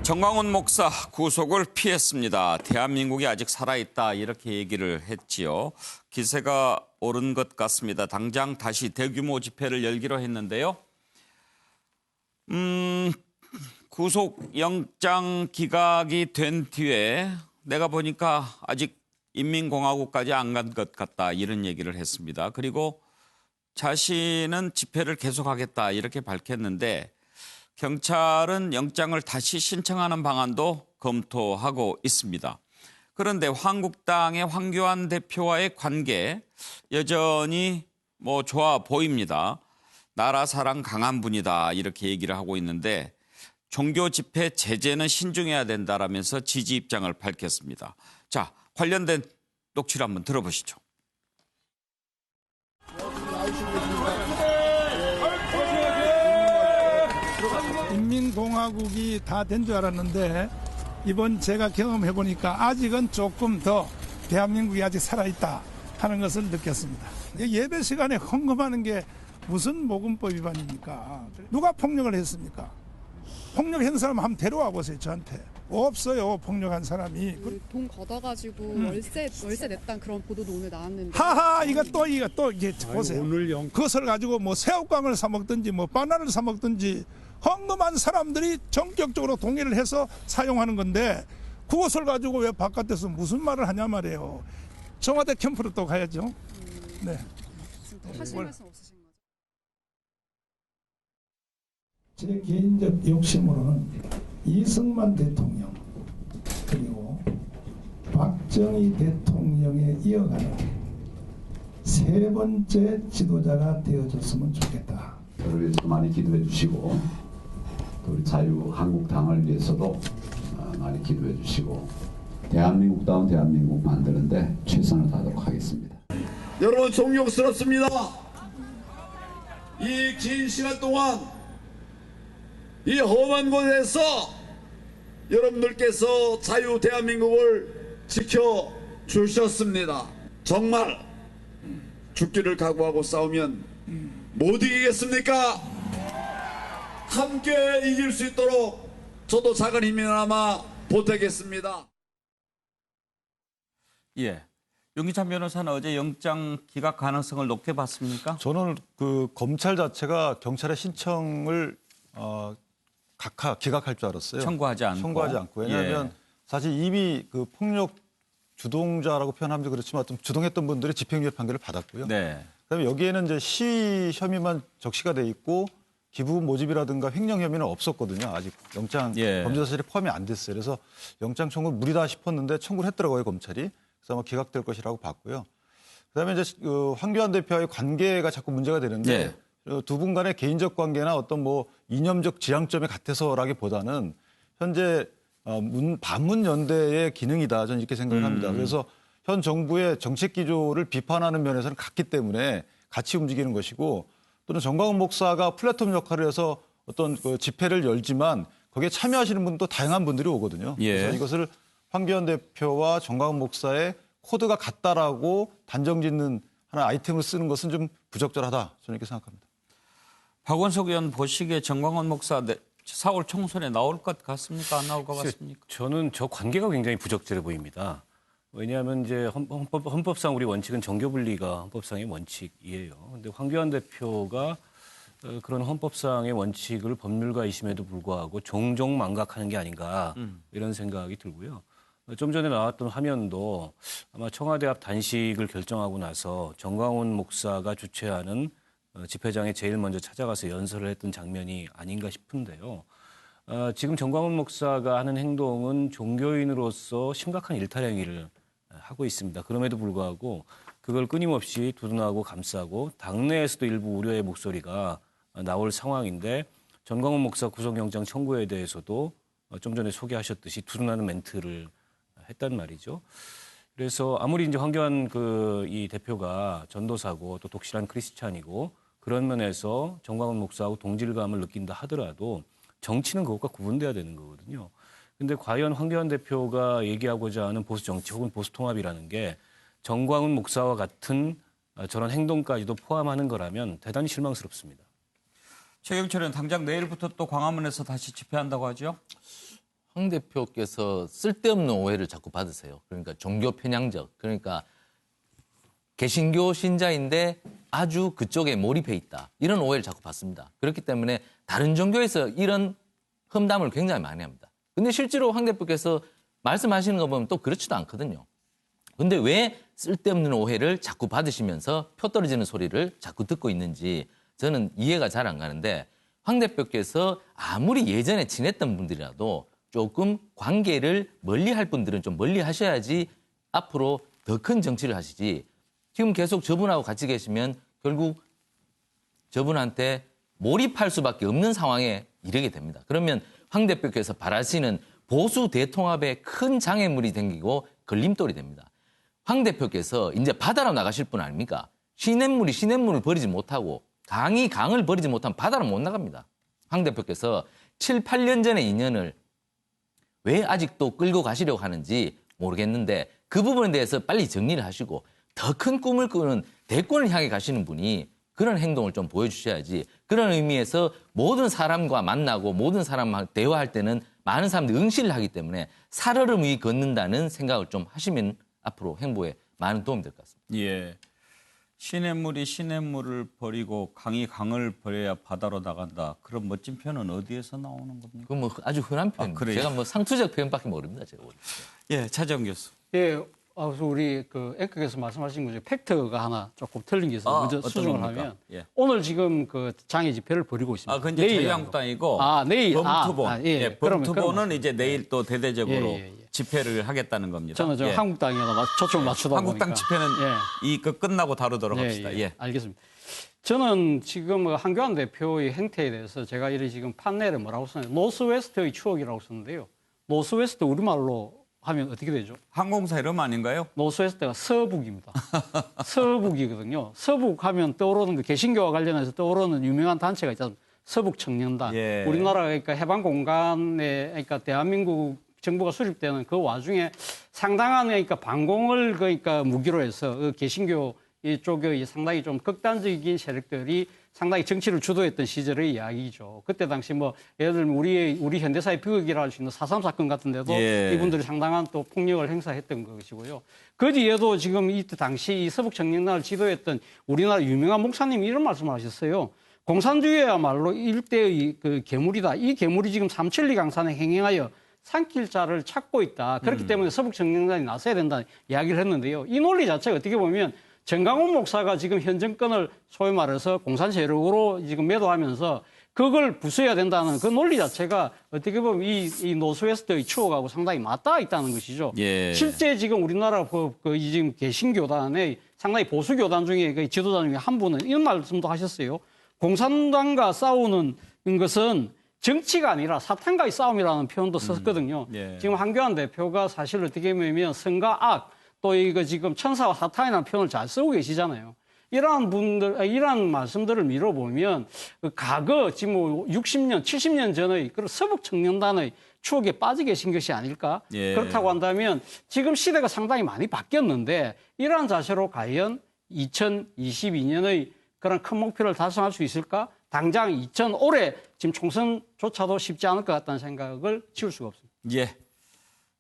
정광훈 목사 구속을 피했습니다. 대한민국이 아직 살아있다 이렇게 얘기를 했지요. 기세가 오른 것 같습니다. 당장 다시 대규모 집회를 열기로 했는데요. 구속영장 기각이 된 뒤에 내가 보니까 아직 인민공화국까지 안 간 것 같다 이런 얘기를 했습니다. 그리고 자신은 집회를 계속하겠다 이렇게 밝혔는데 경찰은 영장을 다시 신청하는 방안도 검토하고 있습니다. 그런데 한국당의 황교안 대표와의 관계 여전히 좋아 보입니다. 나라 사랑 강한 분이다 이렇게 얘기를 하고 있는데 종교 집회 제재는 신중해야 된다라면서 지지 입장을 밝혔습니다. 자, 관련된 녹취를 한번 들어보시죠. 인민공화국이 다 된 줄 알았는데 이번 제가 경험해보니까 아직은 조금 더 대한민국이 아직 살아있다 하는 것을 느꼈습니다. 예배 시간에 헌금하는 게 무슨 모금법 위반입니까? 누가 폭력을 했습니까? 폭력한 사람 한번 데려와 보세요, 저한테. 없어요, 폭력한 사람이. 돈 걷어가지고 월세 냈다는 그런 보도도 오늘 나왔는데. 하하, 이거 이게 보세요. 그것을 가지고 새우깡을 사 먹든지 바나나를 사 먹든지 헌금한 사람들이 전격적으로 동의를 해서 사용하는 건데 그것을 가지고 왜 바깥에서 무슨 말을 하냐 말이에요. 청와대 캠프로 또 가야죠. 네. 하실 말씀 없으신 거죠? 제 개인적 욕심으로는 이승만 대통령 그리고 박정희 대통령에 이어가는 세 번째 지도자가 되어줬으면 좋겠다. 저를 위해서 많이 기도해 주시고 또 우리 자유한국당을 위해서도 많이 기도해 주시고 대한민국다운 대한민국 만드는데 최선을 다하도록 하겠습니다. 여러분 존경스럽습니다. 이 긴 시간 동안 이 험한 곳에서 여러분들께서 자유 대한민국을 지켜주셨습니다. 정말 죽기를 각오하고 싸우면 못 이기겠습니까? 함께 이길 수 있도록 저도 작은 힘이나마 보태겠습니다. 예, 윤기찬 변호사는 어제 영장 기각 가능성을 높게 봤습니까? 저는 그 검찰 자체가 경찰의 신청을 기각할 줄 알았어요. 청구하지 않고. 왜냐하면 사실 이미 그 폭력 주동자라고 표현하면 그렇지만 어떤 주동했던 분들이 집행유예 판결을 받았고요. 네. 그다음에 여기에는 이제 시위 혐의만 적시가 돼 있고 기부 모집이라든가 횡령 혐의는 없었거든요. 아직 영장 범죄 사실이 포함이 안 됐어요. 그래서 영장 청구 무리다 싶었는데 청구를 했더라고요, 검찰이. 그래서 아마 기각될 것이라고 봤고요. 그다음에 이제 황교안 대표와의 관계가 자꾸 문제가 되는데 두 분 간의 개인적 관계나 어떤 이념적 지향점이 같아서라기보다는 현재 반문연대의 기능이다. 저는 이렇게 생각을 합니다. 그래서 현 정부의 정책 기조를 비판하는 면에서는 같기 때문에 같이 움직이는 것이고 또는 정광훈 목사가 플랫폼 역할을 해서 어떤 그 집회를 열지만 거기에 참여하시는 분도 다양한 분들이 오거든요. 그래서 이것을 황교안 대표와 정광훈 목사의 코드가 같다라고 단정짓는 하나의 아이템을 쓰는 것은 좀 부적절하다. 저는 이렇게 생각합니다. 박원석 의원 보시기에 정광훈 목사 4월 총선에 나올 것 같습니까? 안 나올 것 같습니까? 저는 저 관계가 굉장히 부적절해 보입니다. 왜냐하면 이제 헌법상 우리 원칙은 정교 분리가 헌법상의 원칙이에요. 근데 황교안 대표가 그런 헌법상의 원칙을 법률가이심에도 불구하고 종종 망각하는 게 아닌가 이런 생각이 들고요. 좀 전에 나왔던 화면도 아마 청와대 앞 단식을 결정하고 나서 정광훈 목사가 주최하는 집회장에 제일 먼저 찾아가서 연설을 했던 장면이 아닌가 싶은데요. 지금 정광훈 목사가 하는 행동은 종교인으로서 심각한 일탈 행위를 하고 있습니다. 그럼에도 불구하고 그걸 끊임없이 두둔하고 감싸고 당내에서도 일부 우려의 목소리가 나올 상황인데 정광훈 목사 구속영장 청구에 대해서도 좀 전에 소개하셨듯이 두둔하는 멘트를 했단 말이죠. 그래서 아무리 이제 황교안 이 대표가 전도사고 또 독실한 크리스찬이고 그런 면에서 정광훈 목사하고 동질감을 느낀다 하더라도 정치는 그것과 구분돼야 되는 거거든요. 근데 과연 황교안 대표가 얘기하고자 하는 보수 정치 혹은 보수 통합이라는 게 정광훈 목사와 같은 저런 행동까지도 포함하는 거라면 대단히 실망스럽습니다. 최경철은 당장 내일부터 또 광화문에서 다시 집회한다고 하죠? 황 대표께서 쓸데없는 오해를 자꾸 받으세요. 그러니까 종교 편향적, 그러니까 개신교 신자인데 아주 그쪽에 몰입해 있다. 이런 오해를 자꾸 받습니다. 그렇기 때문에 다른 종교에서 이런 험담을 굉장히 많이 합니다. 근데 실제로 황 대표께서 말씀하시는 거 보면 또 그렇지도 않거든요. 근데 왜 쓸데없는 오해를 자꾸 받으시면서 표 떨어지는 소리를 자꾸 듣고 있는지 저는 이해가 잘 안 가는데 황 대표께서 아무리 예전에 친했던 분들이라도 조금 관계를 멀리할 분들은 좀 멀리 하셔야지 앞으로 더 큰 정치를 하시지. 지금 계속 저분하고 같이 계시면 결국 저분한테 몰입할 수밖에 없는 상황에 이르게 됩니다. 그러면 황 대표께서 바라시는 보수 대통합에 큰 장애물이 생기고 걸림돌이 됩니다. 황 대표께서 이제 바다로 나가실 분 아닙니까? 시냇물이 시냇물을 버리지 못하고 강이 강을 버리지 못하면 바다로 못 나갑니다. 황 대표께서 7, 8년 전의 인연을 왜 아직도 끌고 가시려고 하는지 모르겠는데 그 부분에 대해서 빨리 정리를 하시고 더 큰 꿈을 꾸는 대권을 향해 가시는 분이 그런 행동을 좀 보여주셔야지. 그런 의미에서 모든 사람과 만나고 모든 사람과 대화할 때는 많은 사람들이 응시를 하기 때문에 살얼음 위 걷는다는 생각을 좀 하시면 앞으로 행보에 많은 도움이 될 것 같습니다. 예. 시냇물이 시냇물을 버리고 강이 강을 버려야 바다로 나간다. 그런 멋진 표현은 어디에서 나오는 겁니까? 그건 뭐 아주 흔한 표현입니다. 그래요? 제가 뭐 상투적 표현밖에 모릅니다. 제가. 예, 차정 교수. 예, 그래서 우리 그 앵커께서 말씀하신 거죠. 팩트가 하나 조금 틀린 게 있어서 먼저 어떤 수정을 겁니까? 하면 예. 오늘 지금 그 장애 집회를 벌이고 있습니다. 그건 이제 자유한국당이고 내일. 범투본. 예. 범투본은 이제 내일 또 대대적으로 예. 집회를 하겠다는 겁니다. 저는 저 예. 한국당에다 초점을 맞추다 한국당 보니까. 집회는 예. 그 끝나고 다루도록 합시다. 예. 알겠습니다. 저는 지금 한교안 대표의 행태에 대해서 제가 이런 지금 판넬에 뭐라고 썼냐면 노스웨스트의 추억이라고 썼는데요. 노스웨스트 우리말로 하면 어떻게 되죠? 항공사 이름 아닌가요? 노스웨스트가 서북입니다. 서북이거든요. 서북 하면 떠오르는 그 개신교와 관련해서 떠오르는 유명한 단체가 있잖아요. 서북 청년단. 예. 우리나라가 그러니까 해방 공간에 그러니까 대한민국 정부가 수립되는 그 와중에 상당한 그러니까 반공을 그러니까 무기로 해서 그 개신교 이쪽의 상당히 좀 극단적인 세력들이 상당히 정치를 주도했던 시절의 이야기죠. 그때 당시 뭐 예를 들면 우리 현대사의 비극이라 할 수 있는 4.3 사건 같은데도 예. 이분들이 상당한 또 폭력을 행사했던 것이고요. 그 뒤에도 지금 이때 당시 이 서북 청년단을 지도했던 우리나라 유명한 목사님이 이런 말씀을 하셨어요. 공산주의야말로 일대의 그 괴물이다. 이 괴물이 지금 삼천리 강산에 행행하여 삼킬 자를 찾고 있다. 그렇기 때문에 서북 청년단이 나서야 된다는 이야기를 했는데요. 이 논리 자체가 어떻게 보면 정강훈 목사가 지금 현 정권을 소위 말해서 공산 세력으로 지금 매도하면서 그걸 부숴야 된다는 그 논리 자체가 어떻게 보면 이 노스웨스트의 추억하고 상당히 맞닿아 있다는 것이죠. 예. 실제 지금 우리나라 지금 개신교단의 상당히 보수 교단 중에 그 지도자 중에 한 분은 이런 말씀도 하셨어요. 공산당과 싸우는 것은 정치가 아니라 사탄과의 싸움이라는 표현도 썼거든요. 예. 지금 한교안 대표가 사실 어떻게 보면 선과 악, 또 이거 지금 천사와 사탄이라는 표현을 잘 쓰고 계시잖아요. 이러한 말씀들을 미뤄보면 과거 지금 뭐 60년, 70년 전의 그런 서북 청년단의 추억에 빠져 계신 것이 아닐까? 예. 그렇다고 한다면 지금 시대가 상당히 많이 바뀌었는데 이러한 자세로 과연 2022년의 그런 큰 목표를 달성할 수 있을까? 당장 올해 지금 총선조차도 쉽지 않을 것 같다는 생각을 지울 수가 없습니다. 예.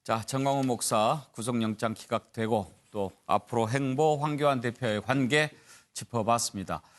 자, 정광훈 목사 구속영장 기각되고 또 앞으로 행보 황교안 대표의 관계 짚어봤습니다.